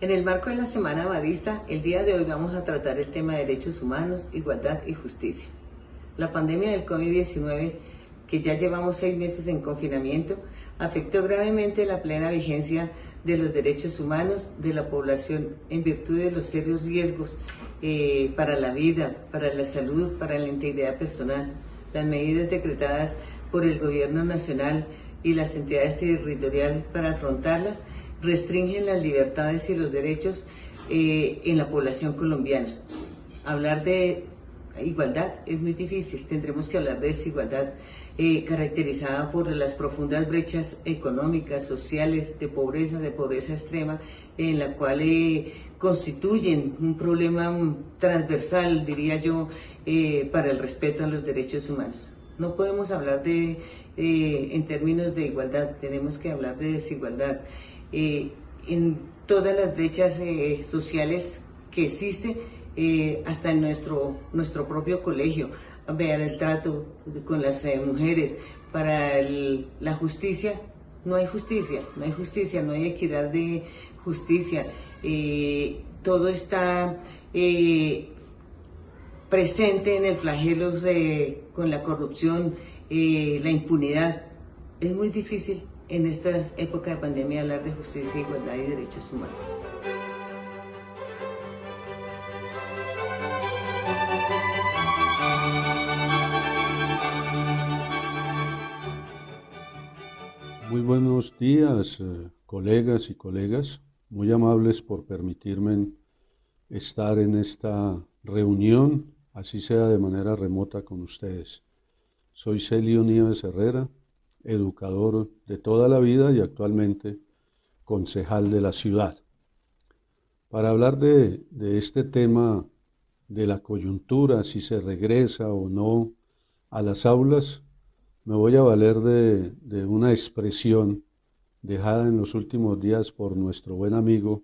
En el marco de la Semana Abadista, el día de hoy vamos a tratar el tema de derechos humanos, igualdad y justicia. La pandemia del COVID-19, que ya llevamos 6 meses en confinamiento, afectó gravemente la plena vigencia de los derechos humanos de la población en virtud de los serios riesgos para la vida, para la salud, para la integridad personal. Las medidas decretadas por el gobierno nacional y las entidades territoriales para afrontarlas restringen las libertades y los derechos en la población colombiana. Hablar de igualdad es muy difícil, tendremos que hablar de desigualdad caracterizada por las profundas brechas económicas, sociales, de pobreza extrema, en la cual constituyen un problema transversal, diría yo, para el respeto a los derechos humanos. No podemos hablar en términos de igualdad, tenemos que hablar de desigualdad. En todas las brechas sociales que existen, hasta en nuestro propio colegio, vean el trato con las mujeres, para la justicia, no hay justicia, no hay equidad de justicia, todo está presente en el flagelo con la corrupción, la impunidad. Es muy difícil en estas épocas de pandemia hablar de justicia, igualdad y derechos humanos. Muy buenos días, colegas y colegas, muy amables por permitirme estar en esta reunión, así sea de manera remota con ustedes. Soy Celio Nieves Herrera, educador de toda la vida y actualmente concejal de la ciudad. Para hablar de este tema de la coyuntura, si se regresa o no a las aulas, me voy a valer de una expresión dejada en los últimos días por nuestro buen amigo,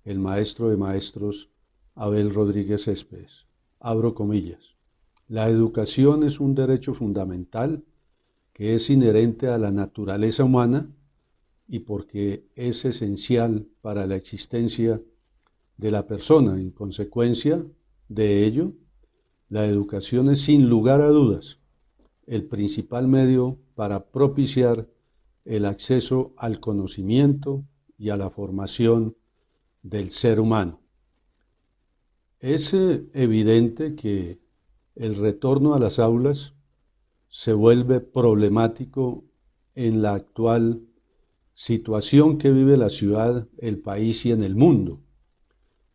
el maestro de maestros, Abel Rodríguez Céspedes. Abro comillas. La educación es un derecho fundamental que es inherente a la naturaleza humana y porque es esencial para la existencia de la persona. En consecuencia de ello, la educación es sin lugar a dudas el principal medio para propiciar el acceso al conocimiento y a la formación del ser humano. Es evidente que el retorno a las aulas se vuelve problemático en la actual situación que vive la ciudad, el país y en el mundo.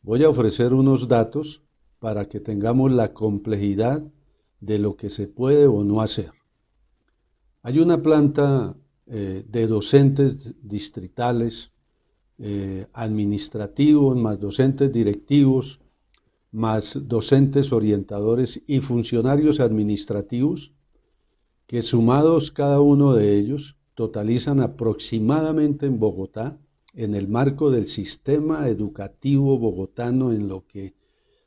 Voy a ofrecer unos datos para que tengamos la complejidad de lo que se puede o no hacer. Hay una planta de docentes distritales, administrativos, más docentes directivos, más docentes orientadores y funcionarios administrativos, que sumados cada uno de ellos totalizan aproximadamente en Bogotá, en el marco del sistema educativo bogotano, en lo que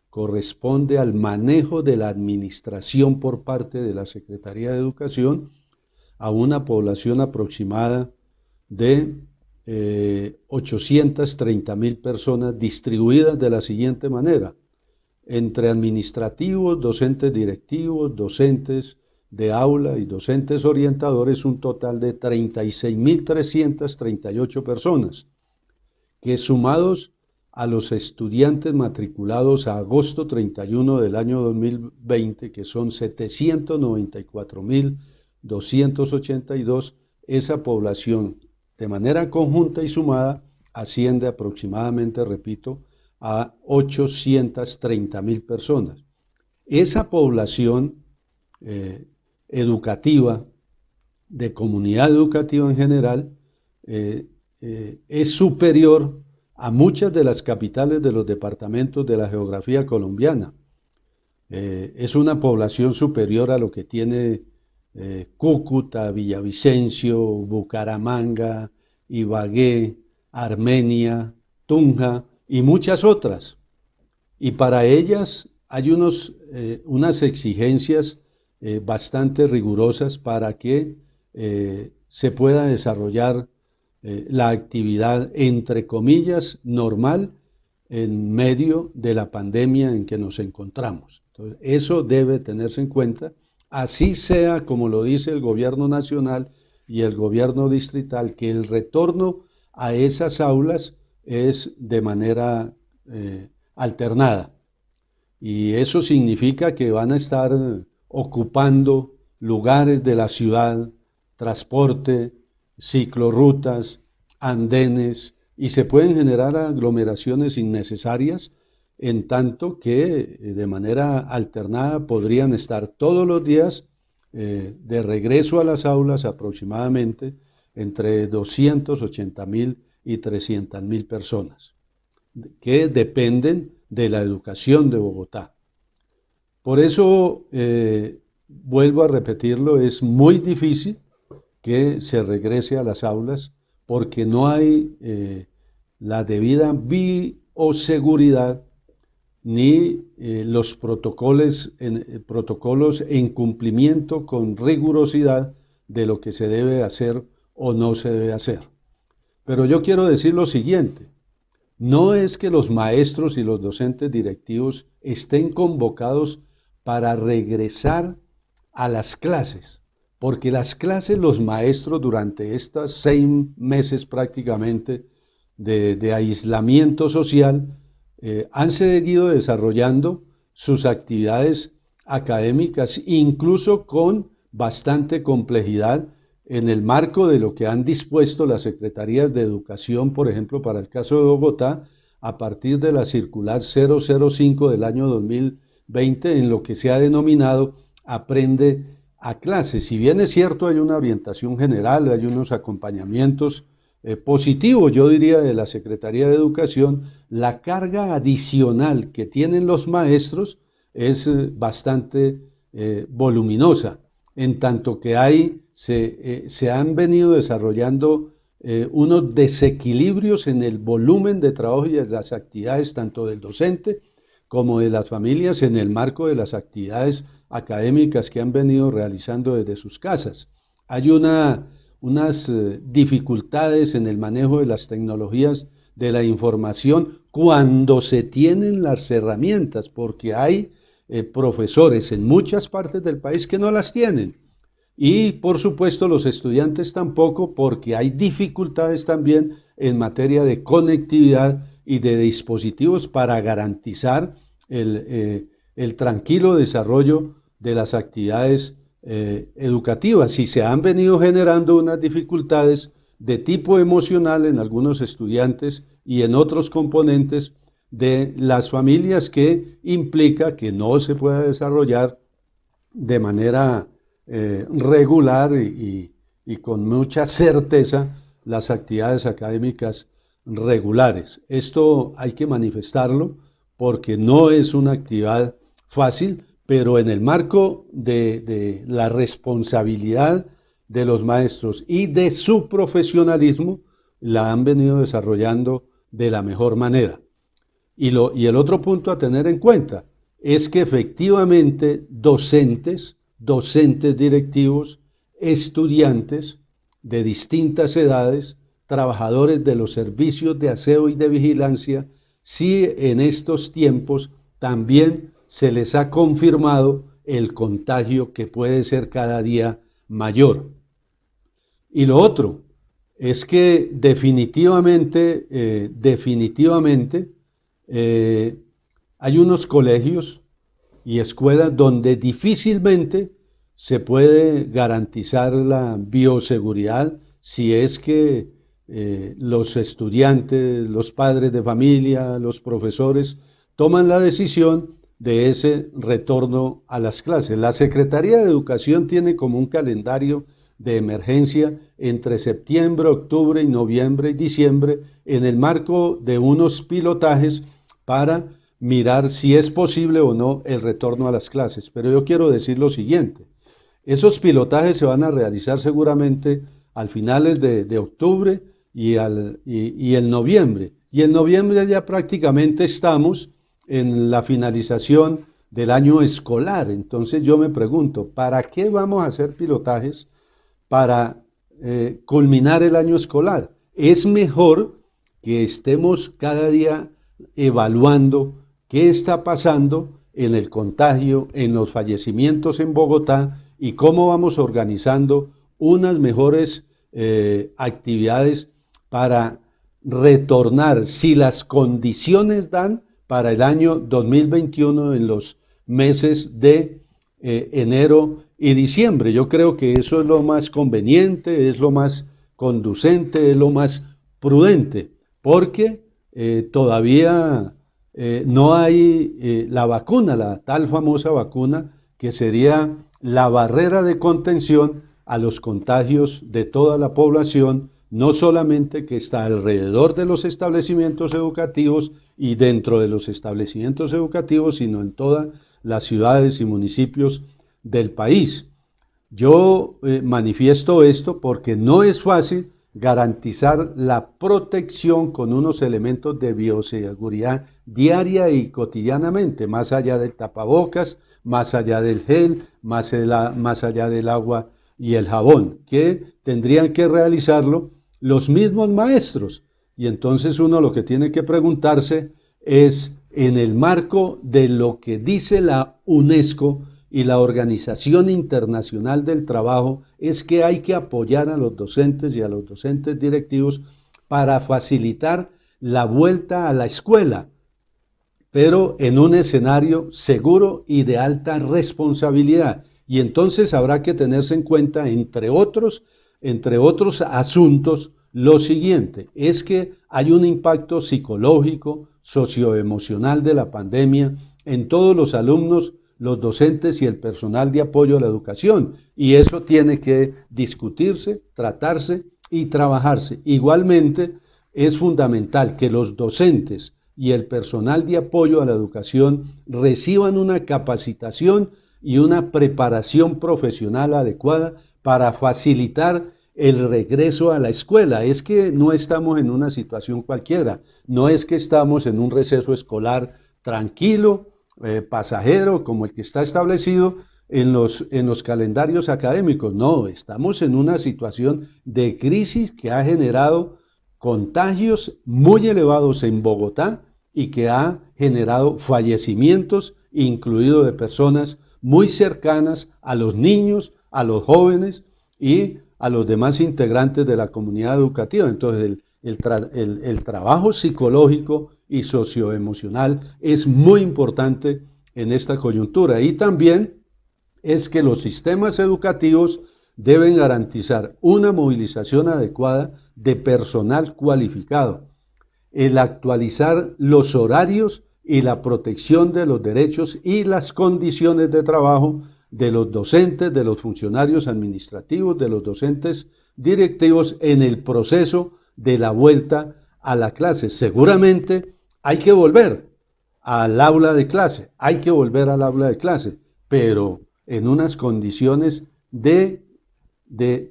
corresponde al manejo de la administración por parte de la Secretaría de Educación, a una población aproximada de 830.000 personas distribuidas de la siguiente manera: entre administrativos, docentes directivos, docentes de aula y docentes orientadores, un total de 36.338 personas, que sumados a los estudiantes matriculados a agosto 31 del año 2020, que son 794.282, esa población de manera conjunta y sumada asciende aproximadamente, repito, a 830.000 personas. Esa población educativa, de comunidad educativa en general, es superior a muchas de las capitales de los departamentos de la geografía colombiana. Es una población superior a lo que tiene Cúcuta, Villavicencio, Bucaramanga, Ibagué, Armenia, Tunja y muchas otras. Y para ellas hay unas exigencias bastante rigurosas para que se pueda desarrollar la actividad, entre comillas, normal en medio de la pandemia en que nos encontramos. Entonces, eso debe tenerse en cuenta, así sea como lo dice el gobierno nacional y el gobierno distrital, que el retorno a esas aulas es de manera alternada. Y eso significa que van a estar ocupando lugares de la ciudad, transporte, ciclorrutas, andenes, y se pueden generar aglomeraciones innecesarias, en tanto que de manera alternada podrían estar todos los días de regreso a las aulas aproximadamente entre 280.000 y 300.000 personas, que dependen de la educación de Bogotá. Por eso, vuelvo a repetirlo, es muy difícil que se regrese a las aulas porque no hay la debida bioseguridad ni los protocolos en cumplimiento con rigurosidad de lo que se debe hacer o no se debe hacer. Pero yo quiero decir lo siguiente: no es que los maestros y los docentes directivos estén convocados para regresar a las clases, porque las clases, los maestros durante estos 6 meses prácticamente de aislamiento social, han seguido desarrollando sus actividades académicas, incluso con bastante complejidad, en el marco de lo que han dispuesto las secretarías de educación, por ejemplo, para el caso de Bogotá, a partir de la circular 005 del año 2020, en lo que se ha denominado Aprende a Clases. Si bien es cierto, hay una orientación general, hay unos acompañamientos positivos, yo diría, de la Secretaría de Educación, la carga adicional que tienen los maestros es bastante voluminosa, en tanto que se han venido desarrollando unos desequilibrios en el volumen de trabajo y de las actividades tanto del docente como de las familias en el marco de las actividades académicas que han venido realizando desde sus casas. Hay unas dificultades en el manejo de las tecnologías de la información cuando se tienen las herramientas, porque hay profesores en muchas partes del país que no las tienen. Y por supuesto los estudiantes tampoco, porque hay dificultades también en materia de conectividad y de dispositivos para garantizar el tranquilo desarrollo de las actividades educativas. Y se han venido generando unas dificultades de tipo emocional en algunos estudiantes y en otros componentes de las familias, que implica que no se pueda desarrollar de manera regular y con mucha certeza las actividades académicas regulares. Esto hay que manifestarlo porque no es una actividad fácil, pero en el marco de la responsabilidad de los maestros y de su profesionalismo, la han venido desarrollando de la mejor manera. Y el otro punto a tener en cuenta es que efectivamente docentes directivos, estudiantes de distintas edades, trabajadores de los servicios de aseo y de vigilancia, sí en estos tiempos también se les ha confirmado el contagio, que puede ser cada día mayor. Y lo otro es que definitivamente hay unos colegios y escuelas donde difícilmente se puede garantizar la bioseguridad si es que los estudiantes, los padres de familia, los profesores toman la decisión de ese retorno a las clases. La Secretaría de Educación tiene como un calendario de emergencia entre septiembre, octubre y noviembre y diciembre, en el marco de unos pilotajes para mirar si es posible o no el retorno a las clases. Pero yo quiero decir lo siguiente: esos pilotajes se van a realizar seguramente al finales de octubre y en noviembre. Y en noviembre ya prácticamente estamos en la finalización del año escolar. Entonces yo me pregunto, ¿para qué vamos a hacer pilotajes para culminar el año escolar? es mejor que estemos cada día evaluando qué está pasando en el contagio, en los fallecimientos en Bogotá y cómo vamos organizando unas mejores actividades para retornar, si las condiciones dan, para el año 2021 en los meses de enero y diciembre. Yo creo que eso es lo más conveniente, es lo más conducente, es lo más prudente, porque todavía no hay la vacuna, la tal famosa vacuna, que sería la barrera de contención a los contagios de toda la población, no solamente que está alrededor de los establecimientos educativos y dentro de los establecimientos educativos, sino en todas las ciudades y municipios del país. Yo manifiesto esto porque no es fácil garantizar la protección con unos elementos de bioseguridad diaria y cotidianamente, más allá del tapabocas, más allá del gel, más allá del agua y el jabón, que tendrían que realizarlo los mismos maestros. Y entonces uno lo que tiene que preguntarse es, en el marco de lo que dice la UNESCO y la Organización Internacional del Trabajo, es que hay que apoyar a los docentes y a los docentes directivos para facilitar la vuelta a la escuela, pero en un escenario seguro y de alta responsabilidad. Y entonces habrá que tenerse en cuenta, entre otros asuntos, lo siguiente, es que hay un impacto psicológico, socioemocional de la pandemia en todos los alumnos, los docentes y el personal de apoyo a la educación. Y eso tiene que discutirse, tratarse y trabajarse. Igualmente, es fundamental que los docentes y el personal de apoyo a la educación reciban una capacitación y una preparación profesional adecuada para facilitar el regreso a la escuela. Es que no estamos en una situación cualquiera, no es que estamos en un receso escolar tranquilo, pasajero, como el que está establecido en los calendarios académicos. No, estamos en una situación de crisis que ha generado contagios muy elevados en Bogotá y que ha generado fallecimientos, incluidos de personas muy cercanas a los niños, a los jóvenes y a los demás integrantes de la comunidad educativa. Entonces, el trabajo psicológico y socioemocional es muy importante en esta coyuntura. Y también es que los sistemas educativos deben garantizar una movilización adecuada de personal cualificado, el actualizar los horarios y la protección de los derechos y las condiciones de trabajo de los docentes, de los funcionarios administrativos, de los docentes directivos en el proceso de la vuelta a la clase. Seguramente hay que volver al aula de clase, pero en unas condiciones de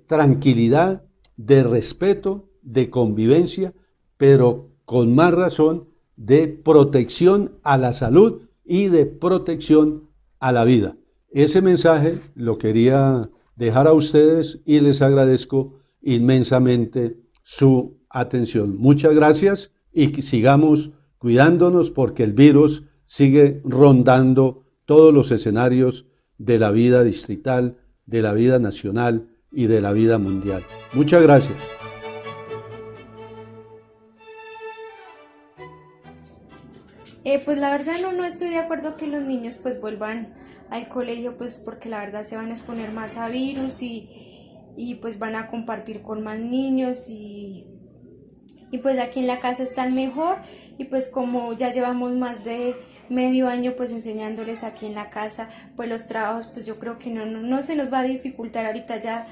tranquilidad, de respeto, de convivencia, pero con más razón de protección a la salud y de protección a la vida. Ese mensaje lo quería dejar a ustedes y les agradezco inmensamente su atención. Muchas gracias y sigamos cuidándonos porque el virus sigue rondando todos los escenarios de la vida distrital, de la vida nacional y de la vida mundial. Muchas gracias. Pues la verdad no estoy de acuerdo que los niños pues vuelvan al colegio, pues porque la verdad se van a exponer más a virus y pues van a compartir con más niños y pues aquí en la casa están mejor y pues como ya llevamos más de medio año pues enseñándoles aquí en la casa, pues los trabajos pues yo creo que no se nos va a dificultar ahorita ya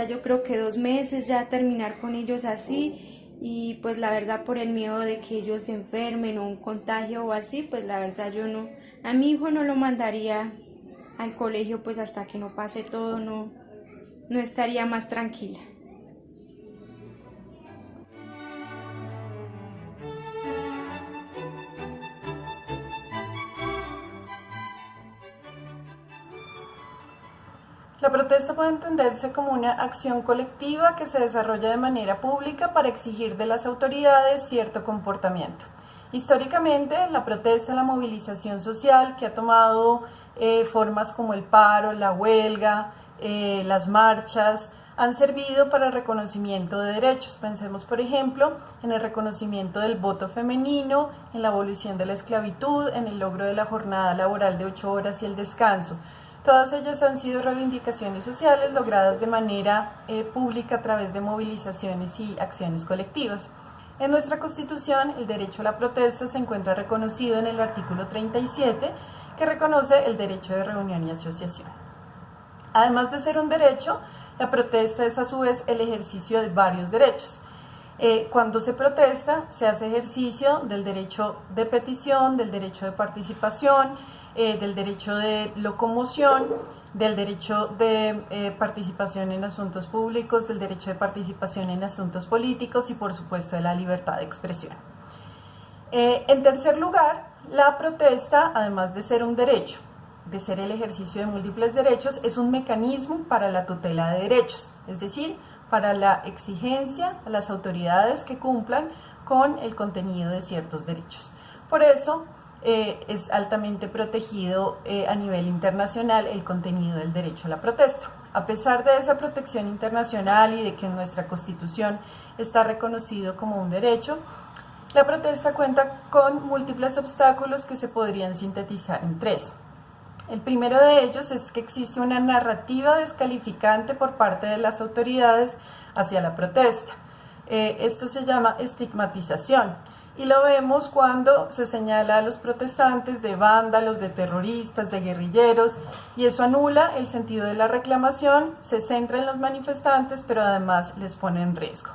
yo creo que 2 meses ya terminar con ellos así. Y pues la verdad por el miedo de que ellos se enfermen o un contagio o así, pues la verdad a mi hijo no lo mandaría al colegio pues hasta que no pase todo, no estaría más tranquila. La protesta puede entenderse como una acción colectiva que se desarrolla de manera pública para exigir de las autoridades cierto comportamiento. Históricamente, la protesta, la movilización social que ha tomado formas como el paro, la huelga, las marchas, han servido para el reconocimiento de derechos. Pensemos, por ejemplo, en el reconocimiento del voto femenino, en la abolición de la esclavitud, en el logro de la jornada laboral de 8 horas y el descanso. Todas ellas han sido reivindicaciones sociales logradas de manera pública a través de movilizaciones y acciones colectivas. En nuestra Constitución, el derecho a la protesta se encuentra reconocido en el artículo 37, que reconoce el derecho de reunión y asociación. Además de ser un derecho, la protesta es a su vez el ejercicio de varios derechos. Cuando se protesta, se hace ejercicio del derecho de petición, del derecho de participación, del derecho de locomoción, del derecho de participación en asuntos públicos, del derecho de participación en asuntos políticos y, por supuesto, de la libertad de expresión. En tercer lugar, la protesta, además de ser un derecho, de ser el ejercicio de múltiples derechos, es un mecanismo para la tutela de derechos, es decir, para la exigencia a las autoridades que cumplan con el contenido de ciertos derechos. Por eso es altamente protegido a nivel internacional el contenido del derecho a la protesta. A pesar de esa protección internacional y de que en nuestra Constitución está reconocido como un derecho, la protesta cuenta con múltiples obstáculos que se podrían sintetizar en 3. El primero de ellos es que existe una narrativa descalificante por parte de las autoridades hacia la protesta. Esto se llama estigmatización y lo vemos cuando se señala a los protestantes de vándalos, de terroristas, de guerrilleros, y eso anula el sentido de la reclamación, se centra en los manifestantes, pero además les pone en riesgo.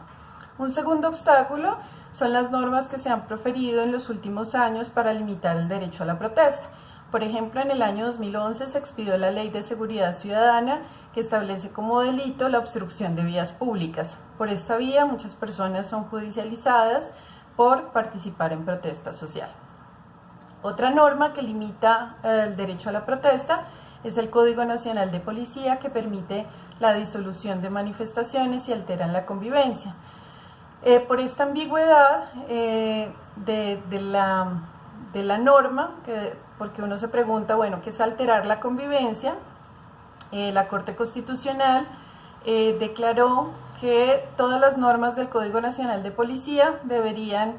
Un segundo obstáculo son las normas que se han proferido en los últimos años para limitar el derecho a la protesta. Por ejemplo, en el año 2011 se expidió la Ley de Seguridad Ciudadana, que establece como delito la obstrucción de vías públicas. Por esta vía, muchas personas son judicializadas por participar en protesta social. Otra norma que limita el derecho a la protesta es el Código Nacional de Policía, que permite la disolución de manifestaciones y alteran la convivencia. Por esta ambigüedad de la norma, porque uno se pregunta, bueno, ¿qué es alterar la convivencia? La Corte Constitucional declaró que todas las normas del Código Nacional de Policía deberían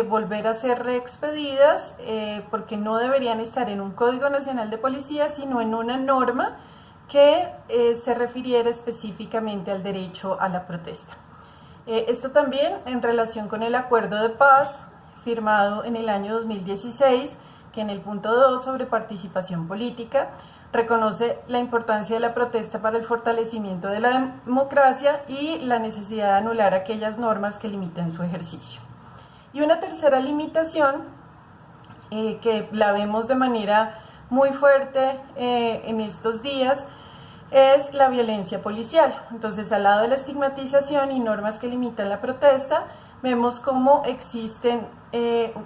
volver a ser reexpedidas porque no deberían estar en un Código Nacional de Policía, sino en una norma que se refiriera específicamente al derecho a la protesta. Esto también en relación con el acuerdo de paz firmado en el año 2016, que en el punto 2 sobre participación política reconoce la importancia de la protesta para el fortalecimiento de la democracia y la necesidad de anular aquellas normas que limiten su ejercicio. Y una tercera limitación, que la vemos de manera muy fuerte en estos días, es la violencia policial. Entonces, al lado de la estigmatización y normas que limitan la protesta, vemos cómo existen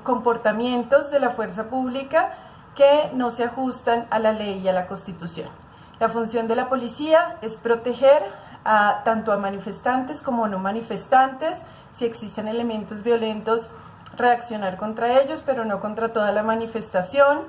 comportamientos de la fuerza pública que no se ajustan a la ley y a la Constitución. La función de la policía es proteger tanto a manifestantes como a no manifestantes. Si existen elementos violentos, reaccionar contra ellos, pero no contra toda la manifestación.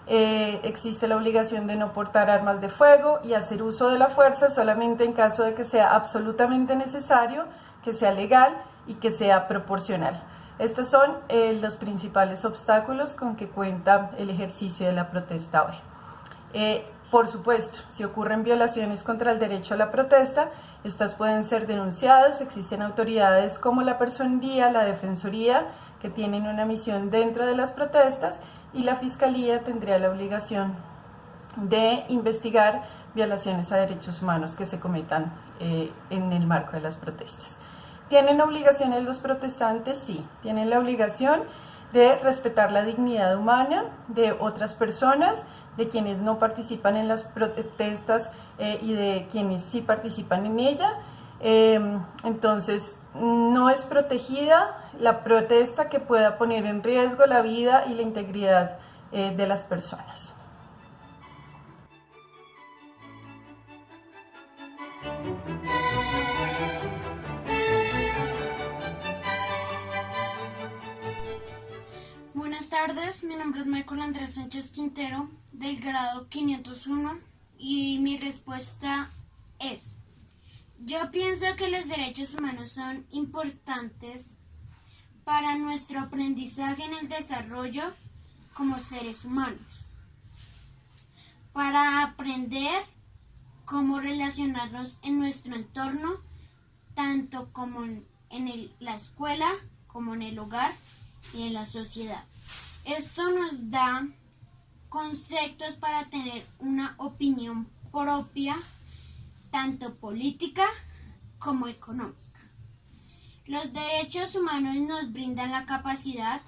Existe la obligación de no portar armas de fuego y hacer uso de la fuerza solamente en caso de que sea absolutamente necesario, que sea legal y que sea proporcional. Estos son los principales obstáculos con que cuenta el ejercicio de la protesta hoy. Por supuesto, si ocurren violaciones contra el derecho a la protesta, estas pueden ser denunciadas. Existen autoridades como la Personería, la Defensoría, que tienen una misión dentro de las protestas, y la Fiscalía tendría la obligación de investigar violaciones a derechos humanos que se cometan en el marco de las protestas. ¿Tienen obligaciones los protestantes? Sí, tienen la obligación de respetar la dignidad humana de otras personas, de quienes no participan en las protestas y de quienes sí participan en ella. Entonces, no es protegida la protesta que pueda poner en riesgo la vida y la integridad de las personas. Buenas tardes, mi nombre es Michael Andrés Sánchez Quintero, del grado 501, y mi respuesta es: yo pienso que los derechos humanos son importantes para nuestro aprendizaje en el desarrollo como seres humanos, para aprender cómo relacionarnos en nuestro entorno, tanto como en la escuela, como en el hogar y en la sociedad. Esto nos da conceptos para tener una opinión propia, tanto política como económica. Los derechos humanos nos brindan la capacidad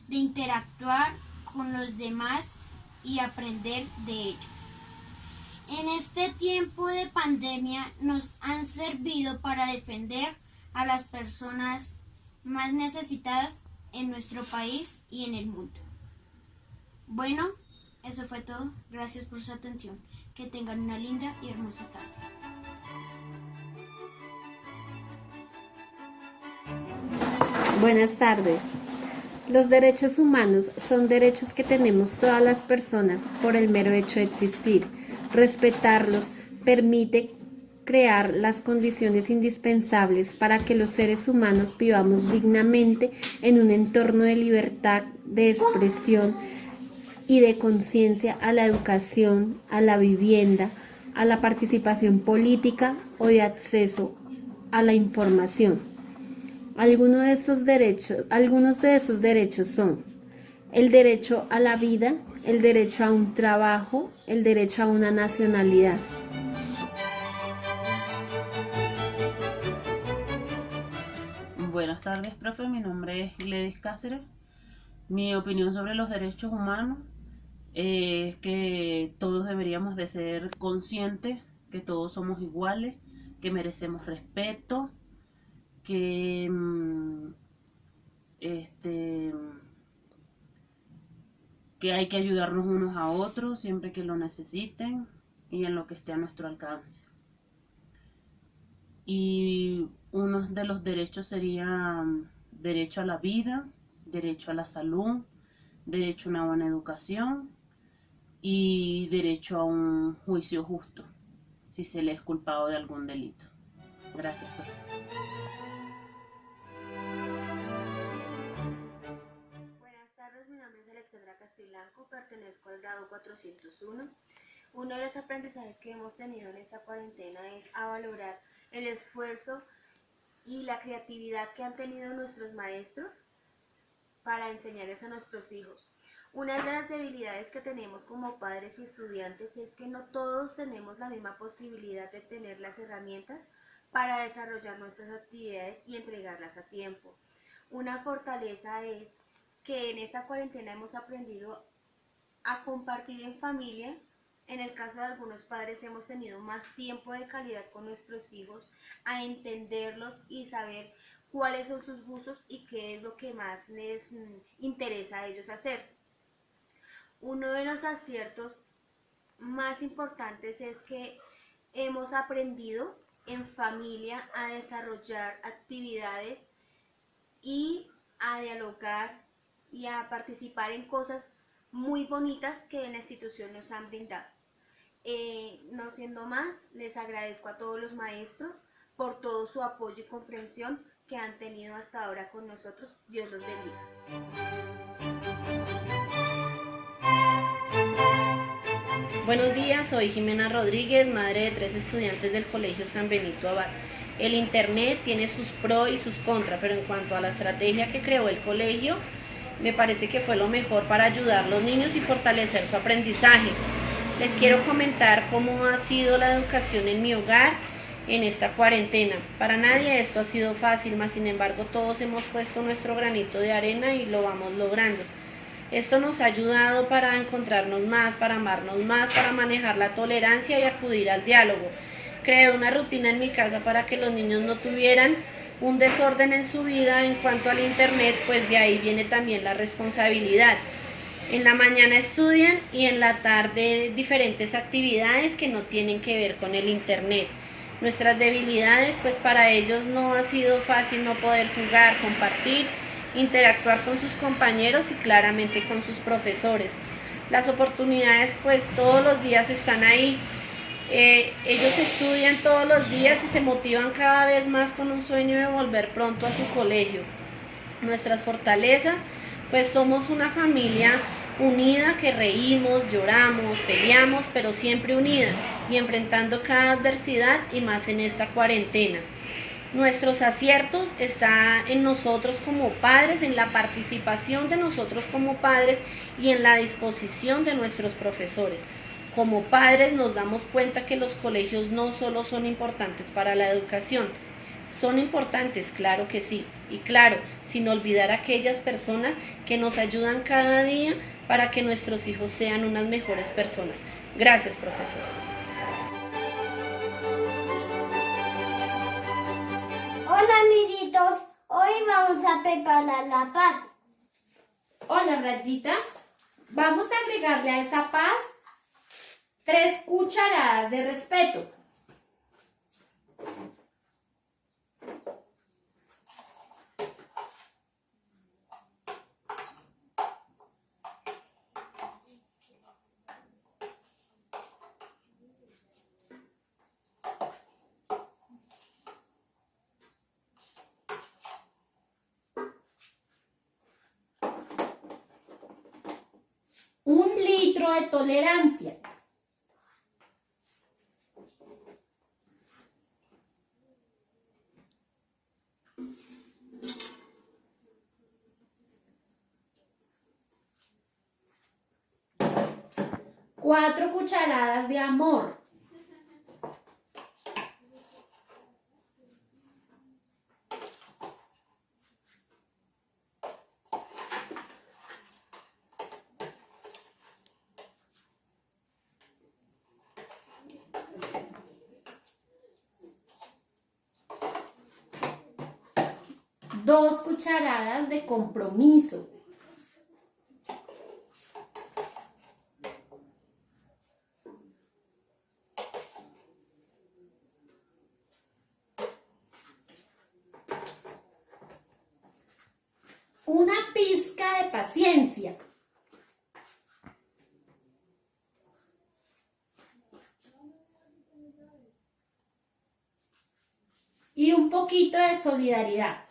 de interactuar con los demás y aprender de ellos. En este tiempo de pandemia nos han servido para defender a las personas más necesitadas en nuestro país y en el mundo. Bueno, eso fue todo. Gracias por su atención. Que tengan una linda y hermosa tarde. Buenas tardes. Los derechos humanos son derechos que tenemos todas las personas por el mero hecho de existir. Respetarlos permite crear las condiciones indispensables para que los seres humanos vivamos dignamente en un entorno de libertad, de expresión y de conciencia a la educación, a la vivienda, a la participación política o de acceso a la información. Algunos de esos derechos son el derecho a la vida, el derecho a un trabajo, el derecho a una nacionalidad. Buenas tardes, profe. Mi nombre es Gledys Cáceres. Mi opinión sobre los derechos humanos es que todos deberíamos de ser conscientes que todos somos iguales, que merecemos respeto, que hay que ayudarnos unos a otros siempre que lo necesiten y en lo que esté a nuestro alcance. Y uno de los derechos sería derecho a la vida, derecho a la salud, derecho a una buena educación y derecho a un juicio justo si se le es culpado de algún delito. Gracias, profe. Buenas tardes, mi nombre es Alexandra Castiblanco, pertenezco al grado 401. Uno de los aprendizajes que hemos tenido en esta cuarentena es a valorar el esfuerzo y la creatividad que han tenido nuestros maestros para enseñarles a nuestros hijos. Una de las debilidades que tenemos como padres y estudiantes es que no todos tenemos la misma posibilidad de tener las herramientas para desarrollar nuestras actividades y entregarlas a tiempo. Una fortaleza es que en esta cuarentena hemos aprendido a compartir en familia. En el caso de algunos padres hemos tenido más tiempo de calidad con nuestros hijos, a entenderlos y saber cuáles son sus gustos y qué es lo que más les interesa a ellos hacer. Uno de los aciertos más importantes es que hemos aprendido en familia a desarrollar actividades y a dialogar y a participar en cosas muy bonitas que en la institución nos han brindado. No siendo más, les agradezco a todos los maestros por todo su apoyo y comprensión que han tenido hasta ahora con nosotros. Dios los bendiga. Buenos días, soy Jimena Rodríguez, madre de 3 estudiantes del Colegio San Benito Abad. El internet tiene sus pros y sus contras, pero en cuanto a la estrategia que creó el colegio, me parece que fue lo mejor para ayudar a los niños y fortalecer su aprendizaje. Les quiero comentar cómo ha sido la educación en mi hogar en esta cuarentena. Para nadie esto ha sido fácil, mas sin embargo todos hemos puesto nuestro granito de arena y lo vamos logrando. Esto nos ha ayudado para encontrarnos más, para amarnos más, para manejar la tolerancia y acudir al diálogo. Creé una rutina en mi casa para que los niños no tuvieran un desorden en su vida en cuanto al internet, pues de ahí viene también la responsabilidad. En la mañana estudian y en la tarde diferentes actividades que no tienen que ver con el internet. Nuestras debilidades, pues para ellos no ha sido fácil no poder jugar, compartir interactuar con sus compañeros y claramente con sus profesores. Las oportunidades pues todos los días están ahí. Ellos estudian todos los días y se motivan cada vez más con un sueño de volver pronto a su colegio. Nuestras fortalezas, pues somos una familia unida que reímos, lloramos, peleamos, pero siempre unida y enfrentando cada adversidad y más en esta cuarentena. Nuestros aciertos están en nosotros como padres, en la participación de nosotros como padres y en la disposición de nuestros profesores. Como padres nos damos cuenta que los colegios no solo son importantes para la educación, son importantes, claro que sí, y claro, sin olvidar a aquellas personas que nos ayudan cada día para que nuestros hijos sean unas mejores personas. Gracias, profesores. Hola amiguitos, hoy vamos a preparar la paz. Hola Rayita, vamos a agregarle a esa paz 3 cucharadas de respeto. Un litro de tolerancia. Cuatro cucharadas de amor. Dos cucharadas de compromiso. Una pizca de paciencia. Y un poquito de solidaridad.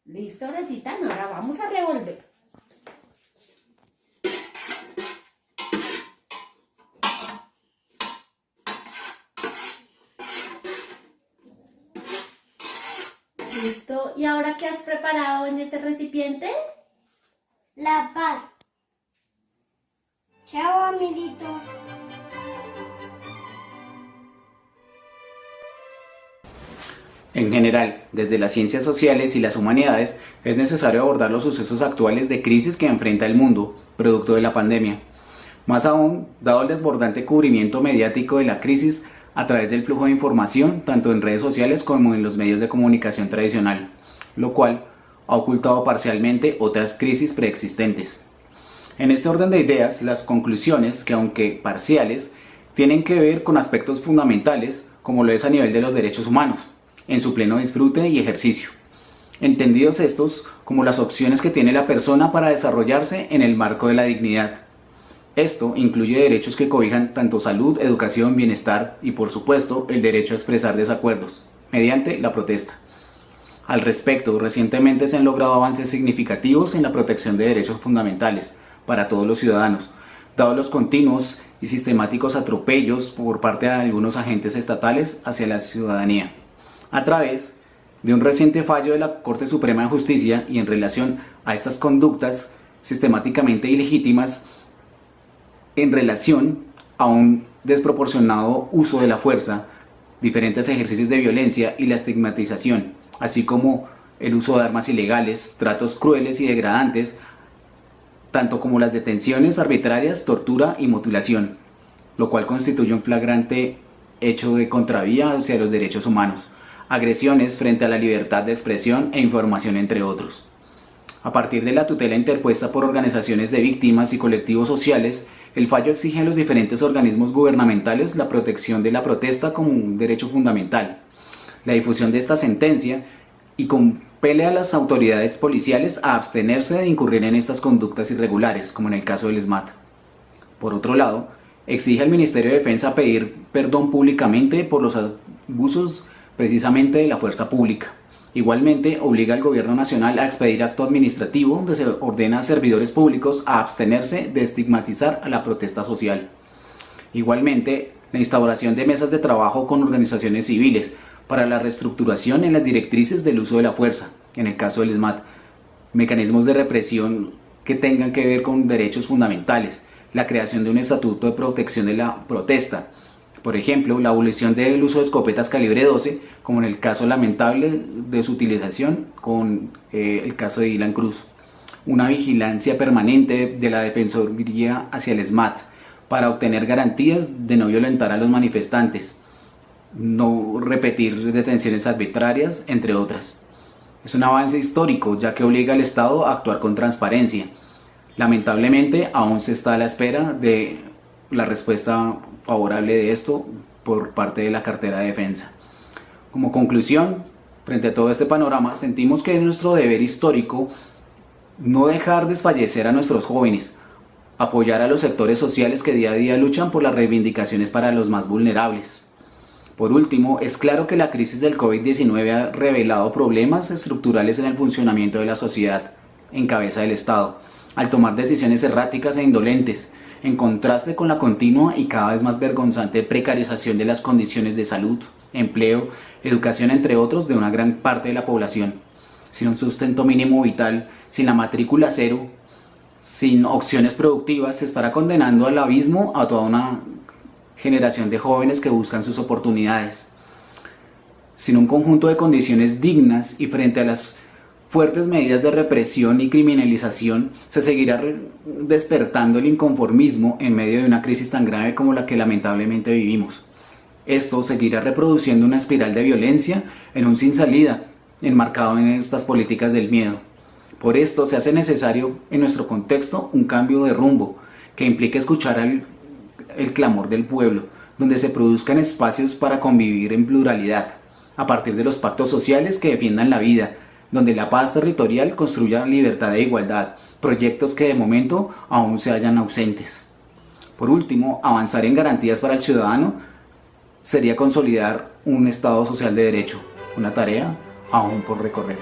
Listo, Rayita, ahora vamos a revolver. Listo, ¿y ahora qué has preparado en ese recipiente? La paz. Chao amiguitos. En general, desde las ciencias sociales y las humanidades, es necesario abordar los sucesos actuales de crisis que enfrenta el mundo, producto de la pandemia. Más aún, dado el desbordante cubrimiento mediático de la crisis a través del flujo de información, tanto en redes sociales como en los medios de comunicación tradicional, lo cual ha ocultado parcialmente otras crisis preexistentes. En este orden de ideas, las conclusiones, que aunque parciales, tienen que ver con aspectos fundamentales, como lo es a nivel de los derechos humanos, en su pleno disfrute y ejercicio, entendidos estos como las opciones que tiene la persona para desarrollarse en el marco de la dignidad. Esto incluye derechos que cobijan tanto salud, educación, bienestar y por supuesto el derecho a expresar desacuerdos, mediante la protesta. Al respecto, recientemente se han logrado avances significativos en la protección de derechos fundamentales para todos los ciudadanos, dado los continuos y sistemáticos atropellos por parte de algunos agentes estatales hacia la ciudadanía, a través de un reciente fallo de la Corte Suprema de Justicia y en relación a estas conductas sistemáticamente ilegítimas en relación a un desproporcionado uso de la fuerza, diferentes ejercicios de violencia y la estigmatización, así como el uso de armas ilegales, tratos crueles y degradantes, tanto como las detenciones arbitrarias, tortura y mutilación, lo cual constituye un flagrante hecho de contravía hacia los derechos humanos, agresiones frente a la libertad de expresión e información, entre otros. A partir de la tutela interpuesta por organizaciones de víctimas y colectivos sociales el fallo exige a los diferentes organismos gubernamentales la protección de la protesta como un derecho fundamental. La difusión de esta sentencia y compele a las autoridades policiales a abstenerse de incurrir en estas conductas irregulares, como en el caso del SMAT. Por otro lado, exige al Ministerio de Defensa pedir perdón públicamente por los abusos precisamente de la fuerza pública. Igualmente, obliga al Gobierno Nacional a expedir acto administrativo donde se ordena a servidores públicos a abstenerse de estigmatizar a la protesta social. Igualmente, la instauración de mesas de trabajo con organizaciones civiles para la reestructuración en las directrices del uso de la fuerza, en el caso del SMAT, mecanismos de represión que tengan que ver con derechos fundamentales, la creación de un estatuto de protección de la protesta, por ejemplo, la abolición del uso de escopetas calibre 12, como en el caso lamentable de su utilización con el caso de Dylan Cruz. Una vigilancia permanente de la Defensoría hacia el SMAT para obtener garantías de no violentar a los manifestantes, no repetir detenciones arbitrarias, entre otras. Es un avance histórico, ya que obliga al Estado a actuar con transparencia. Lamentablemente, aún se está a la espera de la respuesta favorable de esto por parte de la cartera de defensa. Como conclusión, frente a todo este panorama, sentimos que es nuestro deber histórico no dejar desfallecer a nuestros jóvenes, apoyar a los sectores sociales que día a día luchan por las reivindicaciones para los más vulnerables. Por último, es claro que la crisis del COVID-19 ha revelado problemas estructurales en el funcionamiento de la sociedad en cabeza del Estado, al tomar decisiones erráticas e indolentes, en contraste con la continua y cada vez más vergonzante precarización de las condiciones de salud, empleo, educación, entre otros, de una gran parte de la población. Sin un sustento mínimo vital, sin la matrícula cero, sin opciones productivas, se estará condenando al abismo a toda una generación de jóvenes que buscan sus oportunidades. Sin un conjunto de condiciones dignas y frente a las fuertes medidas de represión y criminalización, se seguirá despertando el inconformismo en medio de una crisis tan grave como la que lamentablemente vivimos. Esto seguirá reproduciendo una espiral de violencia en un sin salida, enmarcado en estas políticas del miedo. Por esto se hace necesario en nuestro contexto un cambio de rumbo que implique escuchar el clamor del pueblo, donde se produzcan espacios para convivir en pluralidad, a partir de los pactos sociales que defiendan la vida, donde la paz territorial construya libertad e igualdad, proyectos que de momento aún se hallan ausentes. Por último, avanzar en garantías para el ciudadano sería consolidar un Estado social de derecho, una tarea aún por recorrer.